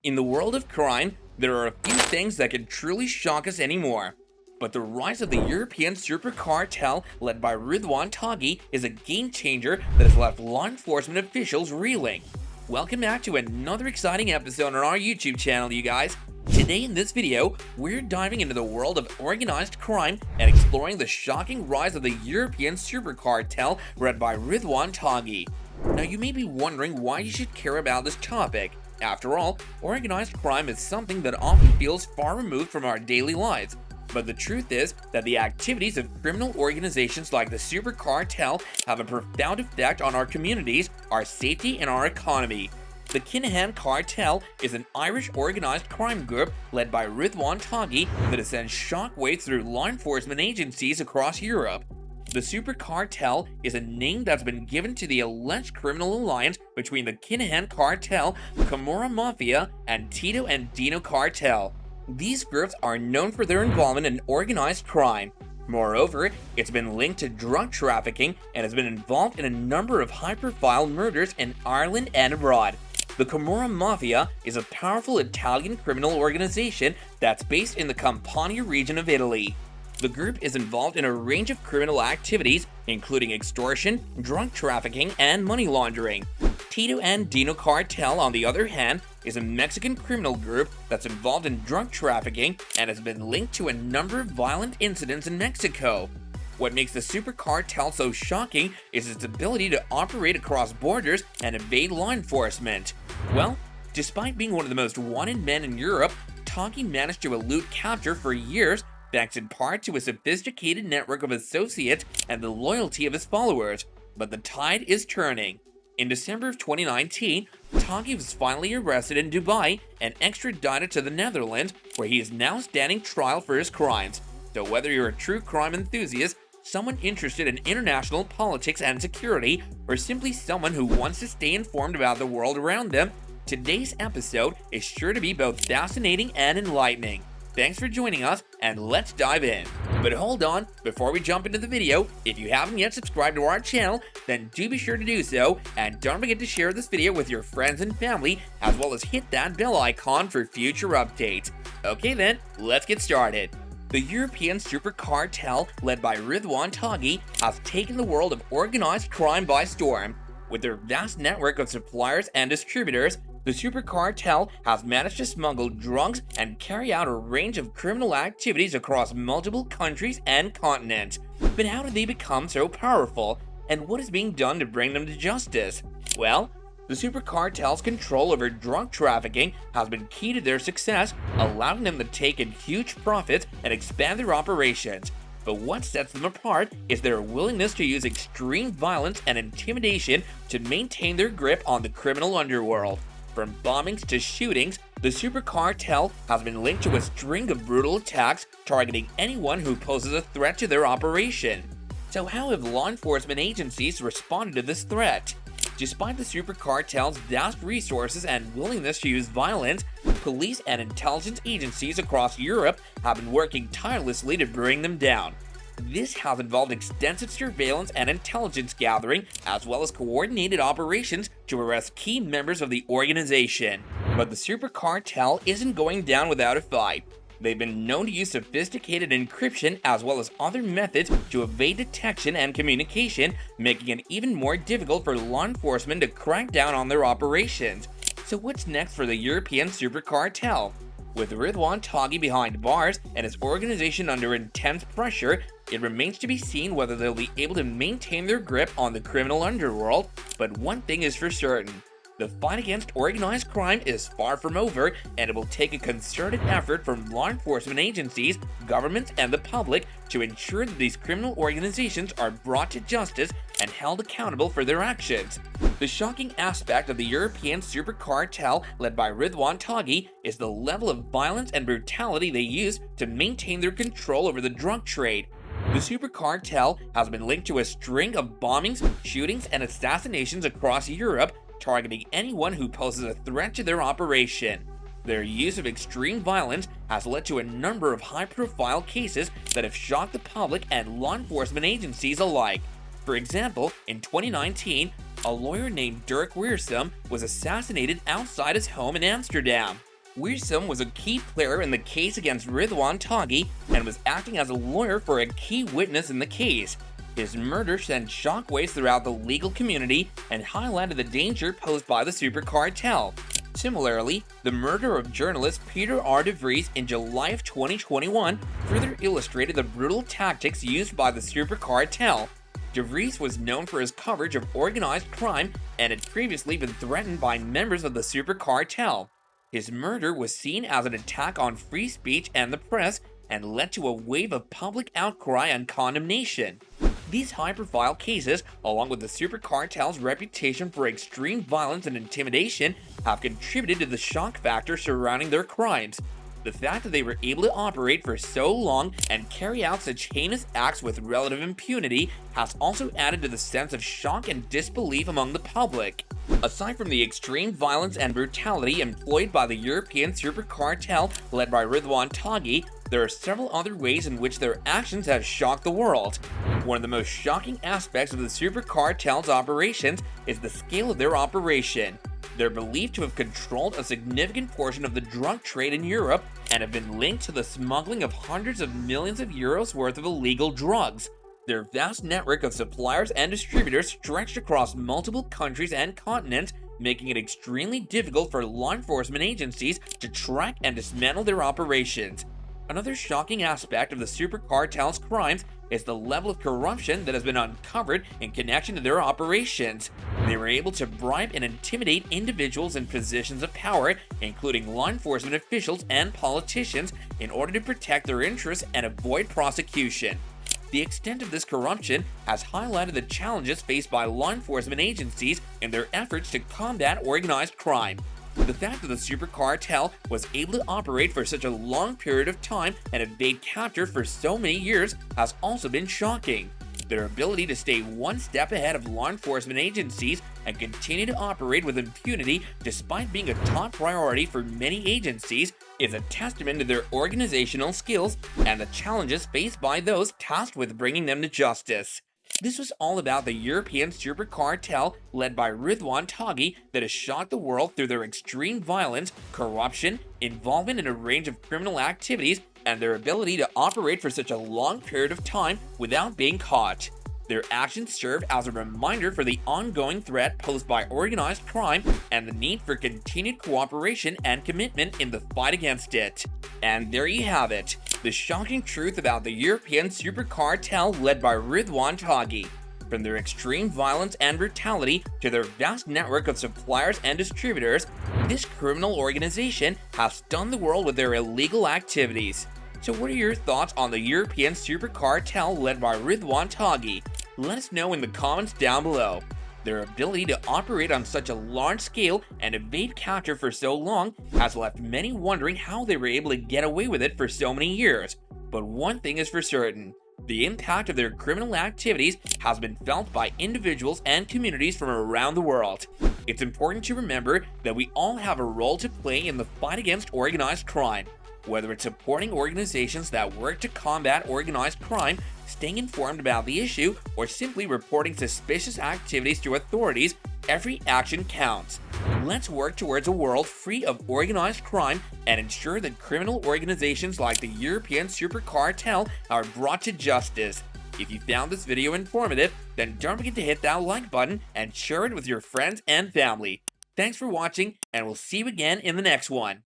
In the world of crime, there are a few things that can truly shock us anymore. But the rise of the European Supercartel led by Ridouan Taghi is a game changer that has left law enforcement officials reeling. Welcome back to another exciting episode on our YouTube channel, you guys. Today in this video, we're diving into the world of organized crime and exploring the shocking rise of the European Supercartel led by Ridouan Taghi. Now you may be wondering why you should care about this topic. After all, organized crime is something that often feels far removed from our daily lives. But the truth is that the activities of criminal organizations like the Supercartel have a profound effect on our communities, our safety, and our economy. The Kinahan cartel is an Irish organized crime group led by Ridouan Taghi that has sent shockwaves through law enforcement agencies across Europe. The Supercartel is a name that's been given to the alleged criminal alliance between the Kinahan cartel, Camorra Mafia, and Tito and Dino cartel. These groups are known for their involvement in organized crime. Moreover, it's been linked to drug trafficking and has been involved in a number of high-profile murders in Ireland and abroad. The Camorra Mafia is a powerful Italian criminal organization that's based in the Campania region of Italy. The group is involved in a range of criminal activities, including extortion, drug trafficking, and money laundering. Tito and Dino cartel, on the other hand, is a Mexican criminal group that's involved in drug trafficking and has been linked to a number of violent incidents in Mexico. What makes the Supercartel so shocking is its ability to operate across borders and evade law enforcement. Well, despite being one of the most wanted men in Europe, Taghi managed to elude capture for years, thanks in part to a sophisticated network of associates and the loyalty of his followers. But the tide is turning. In December of 2019, Taghi was finally arrested in Dubai and extradited to the Netherlands, where he is now standing trial for his crimes. So whether you're a true crime enthusiast, someone interested in international politics and security, or simply someone who wants to stay informed about the world around them, today's episode is sure to be both fascinating and enlightening. Thanks for joining us, and let's dive in. But hold on, before we jump into the video, if you haven't yet subscribed to our channel, then do be sure to do so, and don't forget to share this video with your friends and family, as well as hit that bell icon for future updates. Okay then, let's get started. The European Supercartel, led by Ridouan Taghi, has taken the world of organized crime by storm. With their vast network of suppliers and distributors, the Supercartel has managed to smuggle drugs and carry out a range of criminal activities across multiple countries and continents. But how did they become so powerful? And what is being done to bring them to justice? Well, the Supercartel's control over drug trafficking has been key to their success, allowing them to take in huge profits and expand their operations. But what sets them apart is their willingness to use extreme violence and intimidation to maintain their grip on the criminal underworld. From bombings to shootings, the Supercartel has been linked to a string of brutal attacks targeting anyone who poses a threat to their operation. So how have law enforcement agencies responded to this threat? Despite the Supercartel's vast resources and willingness to use violence, police and intelligence agencies across Europe have been working tirelessly to bring them down. This has involved extensive surveillance and intelligence gathering, as well as coordinated operations to arrest key members of the organization. But the Supercartel isn't going down without a fight. They've been known to use sophisticated encryption as well as other methods to evade detection and communication, making it even more difficult for law enforcement to crack down on their operations. So what's next for the European Supercartel? With Ridouan Taghi behind bars and his organization under intense pressure, it remains to be seen whether they'll be able to maintain their grip on the criminal underworld. But one thing is for certain: the fight against organized crime is far from over, and it will take a concerted effort from law enforcement agencies, governments, and the public to ensure that these criminal organizations are brought to justice and held accountable for their actions. The shocking aspect of the European Supercartel led by Ridouan Taghi is the level of violence and brutality they use to maintain their control over the drug trade. The Supercartel has been linked to a string of bombings, shootings, and assassinations across Europe, targeting anyone who poses a threat to their operation. Their use of extreme violence has led to a number of high-profile cases that have shocked the public and law enforcement agencies alike. For example, in 2019, a lawyer named Dirk Wiersum was assassinated outside his home in Amsterdam. Wirsum was a key player in the case against Ridouan Taghi and was acting as a lawyer for a key witness in the case. His murder sent shockwaves throughout the legal community and highlighted the danger posed by the Supercartel. Similarly, the murder of journalist Peter R. de Vries in July of 2021 further illustrated the brutal tactics used by the Supercartel. De Vries was known for his coverage of organized crime and had previously been threatened by members of the Supercartel. His murder was seen as an attack on free speech and the press and led to a wave of public outcry and condemnation. These high-profile cases, along with the Supercartel's reputation for extreme violence and intimidation, have contributed to the shock factor surrounding their crimes. The fact that they were able to operate for so long and carry out such heinous acts with relative impunity has also added to the sense of shock and disbelief among the public. Aside from the extreme violence and brutality employed by the European Supercartel led by Ridouan Taghi, there are several other ways in which their actions have shocked the world. One of the most shocking aspects of the Supercartel's operations is the scale of their operation. They're believed to have controlled a significant portion of the drug trade in Europe and have been linked to the smuggling of hundreds of millions of euros worth of illegal drugs. Their vast network of suppliers and distributors stretched across multiple countries and continents, making it extremely difficult for law enforcement agencies to track and dismantle their operations. Another shocking aspect of the Supercartel's crimes is the level of corruption that has been uncovered in connection to their operations. They were able to bribe and intimidate individuals in positions of power, including law enforcement officials and politicians, in order to protect their interests and avoid prosecution. The extent of this corruption has highlighted the challenges faced by law enforcement agencies in their efforts to combat organized crime. The fact that the Supercartel was able to operate for such a long period of time and evade capture for so many years has also been shocking. Their ability to stay one step ahead of law enforcement agencies and continue to operate with impunity despite being a top priority for many agencies is a testament to their organizational skills and the challenges faced by those tasked with bringing them to justice. This was all about the European Supercartel led by Ridouan Taghi that has shocked the world through their extreme violence, corruption, involvement in a range of criminal activities, and their ability to operate for such a long period of time without being caught. Their actions serve as a reminder for the ongoing threat posed by organized crime and the need for continued cooperation and commitment in the fight against it. And there you have it, the shocking truth about the European Supercartel led by Ridouan Taghi. From their extreme violence and brutality to their vast network of suppliers and distributors, this criminal organization has stunned the world with their illegal activities. So what are your thoughts on the European Supercartel led by Ridouan Taghi? Let us know in the comments down below. Their ability to operate on such a large scale and evade capture for so long has left many wondering how they were able to get away with it for so many years. But one thing is for certain, the impact of their criminal activities has been felt by individuals and communities from around the world. It's important to remember that we all have a role to play in the fight against organized crime. Whether it's supporting organizations that work to combat organized crime, staying informed about the issue, or simply reporting suspicious activities to authorities, every action counts. Let's work towards a world free of organized crime and ensure that criminal organizations like the European Supercartel are brought to justice. If you found this video informative, then don't forget to hit that like button and share it with your friends and family. Thanks for watching, and we'll see you again in the next one.